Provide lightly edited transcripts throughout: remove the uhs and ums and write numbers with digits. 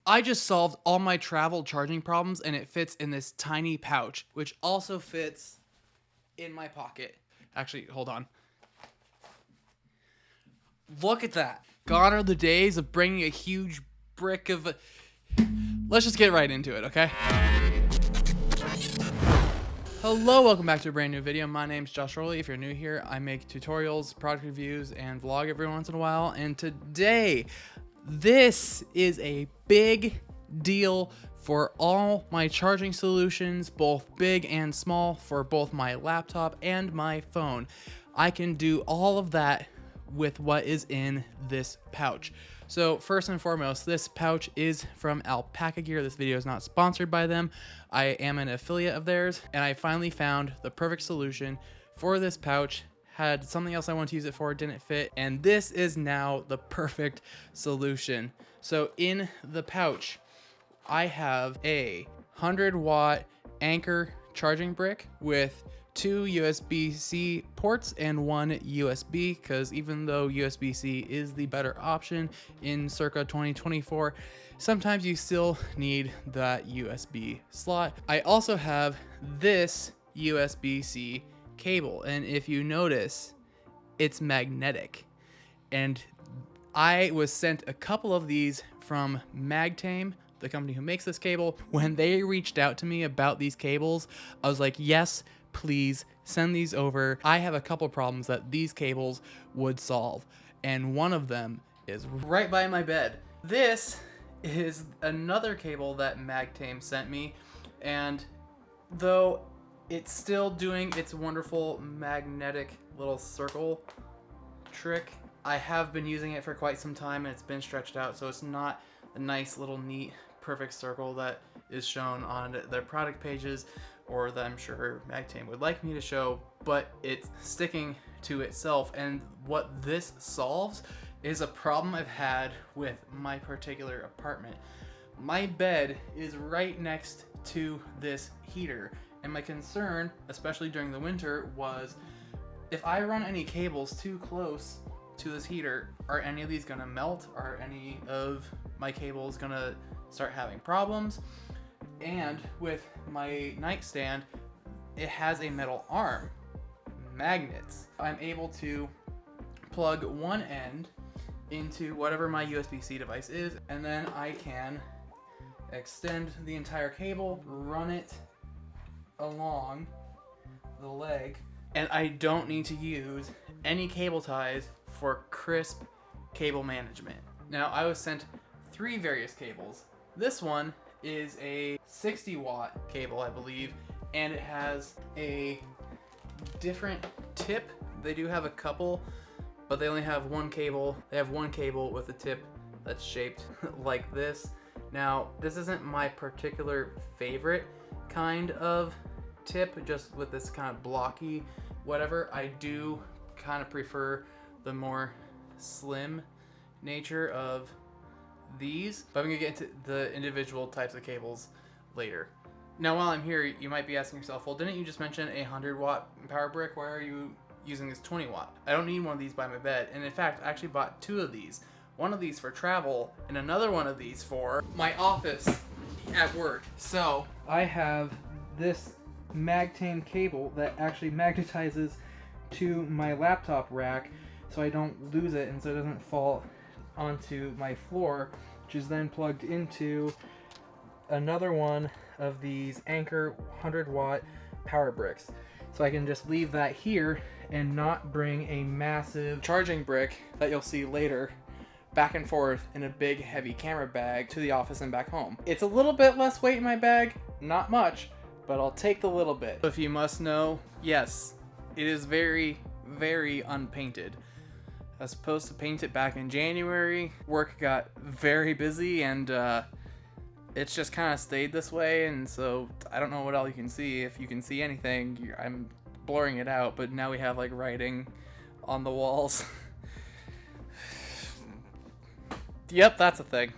I just solved all my travel charging problems, and it fits in this tiny pouch, which also fits in my pocket. Actually, hold on. Look at that. Gone are the days of bringing a huge brick of... Let's just get right into it, okay? Hello, welcome back to a brand new video. My name's Josh Rowley. If you're new here, I make tutorials, product reviews, and vlog every once in a while. And today, this is a big deal for all my charging solutions, both big and small, for both my laptop and my phone. I can do all of that with what is in this pouch. So first and foremost, this pouch is from Alpaca Gear. This video is not sponsored by them. I am an affiliate of theirs, and I finally found the perfect solution for this pouch. Had something else I wanted to use it for, didn't fit, and this is now the perfect solution. So in the pouch, I have a 100-watt Anker charging brick with 2 USB-C ports and 1 USB, because even though USB-C is the better option in circa 2024, sometimes you still need that USB slot. I also have this USB-C cable, and if you notice, it's magnetic. And I was sent a couple of these from Magtame, the company who makes this cable. When they reached out to me about these cables, I was like, yes, please send these over. I have a couple problems that these cables would solve, and one of them is right by my bed. This is another cable that Magtame sent me, and though it's still doing its wonderful magnetic little circle trick, I have been using it for quite some time, and it's been stretched out, so it's not a nice little neat perfect circle that is shown on their product pages, or that I'm sure Magtame would like me to show, but it's sticking to itself. And what this solves is a problem I've had with my particular apartment. My bed is right next to this heater, and my concern, especially during the winter, was if I run any cables too close to this heater, are any of these gonna melt? Are any of my cables gonna start having problems? And with my nightstand, it has a metal arm, magnets. I'm able to plug one end into whatever my USB-C device is, and then I can extend the entire cable, run it along the leg, and I don't need to use any cable ties for crisp cable management. Now, I was sent 3 various cables. This one is a 60-watt cable, I believe, and it has a different tip. They do have a couple, but they only have one cable. They have one cable with a tip that's shaped like this. Now, this isn't my particular favorite kind of tip, just with this kind of blocky whatever. I do kind of prefer the more slim nature of these, but I'm gonna get into the individual types of cables later. Now, while I'm here, you might be asking yourself, well, didn't you just mention a 100-watt power brick? Why are you using this 20-watt? I don't need one of these by my bed, and in fact, I actually bought 2 of these. One of these for travel, and another one of these for my office at work. So I have this Magtame cable that actually magnetizes to my laptop rack, so I don't lose it and so it doesn't fall onto my floor, which is then plugged into another one of these Anker 100-watt power bricks. So I can just leave that here and not bring a massive charging brick that you'll see later back and forth in a big heavy camera bag to the office and back home. It's a little bit less weight in my bag, not much, but I'll take the little bit. If you must know, yes, it is very, very unpainted. I was supposed to paint it back in January. Work got very busy, and it's just kind of stayed this way, and so I don't know what all you can see. If you can see anything, I'm blurring it out, but now we have like writing on the walls. Yep, that's a thing.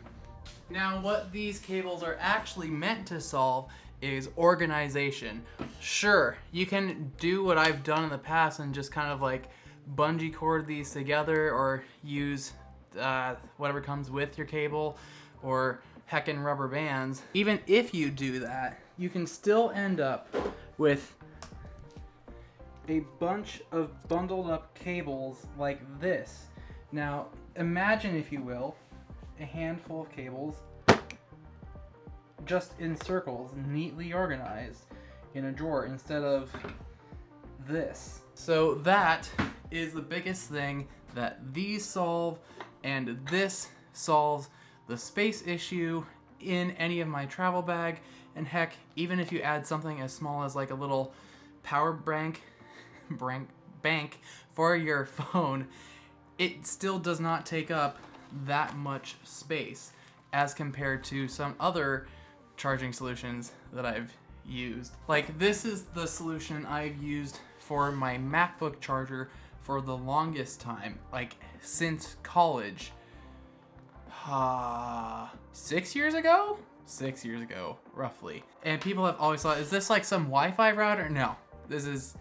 Now, what these cables are actually meant to solve is organization. Sure, you can do what I've done in the past and just kind of like bungee cord these together, or use whatever comes with your cable, or heckin' rubber bands, even if you do that, you can still end up with a bunch of bundled up cables like this. Now, imagine, if you will, a handful of cables just in circles, neatly organized in a drawer instead of this. So that is the biggest thing that these solve, and this solves the space issue in any of my travel bag. And heck, even if you add something as small as like a little power bank for your phone, it still does not take up that much space as compared to some other charging solutions that I've used. Like, this is the solution I've used for my MacBook charger for the longest time, like since college. 6 years ago? 6 years ago, roughly. And people have always thought, is this like some Wi-Fi router? No, this is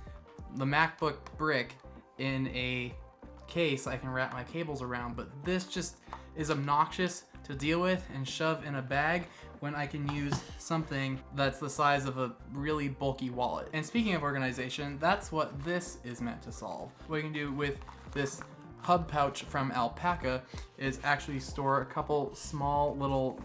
the MacBook brick in a case I can wrap my cables around, but this just is obnoxious to deal with and shove in a bag when I can use something that's the size of a really bulky wallet. And speaking of organization, that's what this is meant to solve. What you can do with this hub pouch from Alpaca is actually store a couple small little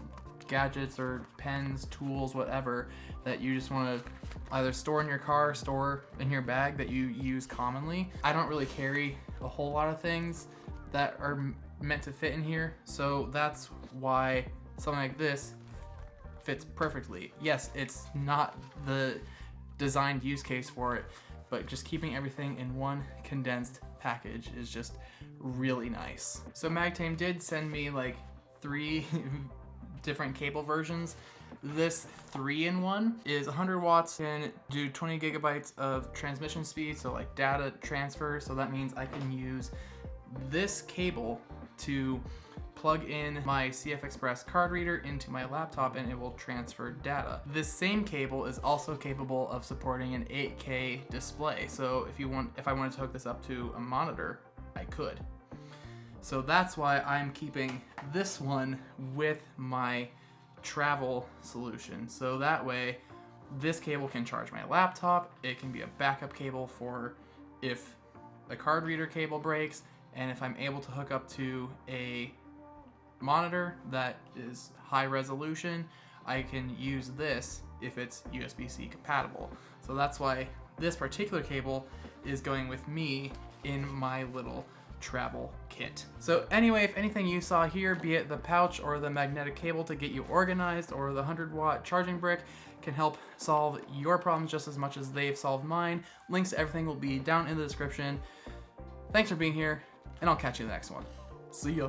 gadgets or pens, tools, whatever, that you just want to either store in your car, store in your bag that you use commonly. I don't really carry a whole lot of things that are meant to fit in here, so that's why something like this fits perfectly. Yes, it's not the designed use case for it, but just keeping everything in one condensed package is just really nice. So Magtame did send me like 3 different cable versions. This 3-in-1 is 100 watts and do 20 gigabytes of transmission speed, so like data transfer. So that means I can use this cable to plug in my CF Express card reader into my laptop and it will transfer data. This same cable is also capable of supporting an 8K display. So if I wanted to hook this up to a monitor, I could. So that's why I'm keeping this one with my travel solution. So that way this cable can charge my laptop. It can be a backup cable for if the card reader cable breaks, and if I'm able to hook up to a monitor that is high resolution, I can use this if it's USB-C compatible. So that's why this particular cable is going with me in my little travel kit. So anyway, if anything you saw here, be it the pouch or the magnetic cable to get you organized, or the 100-watt charging brick, can help solve your problems just as much as they've solved mine. Links to everything will be down in the description. Thanks for being here, and I'll catch you in the next one. See ya.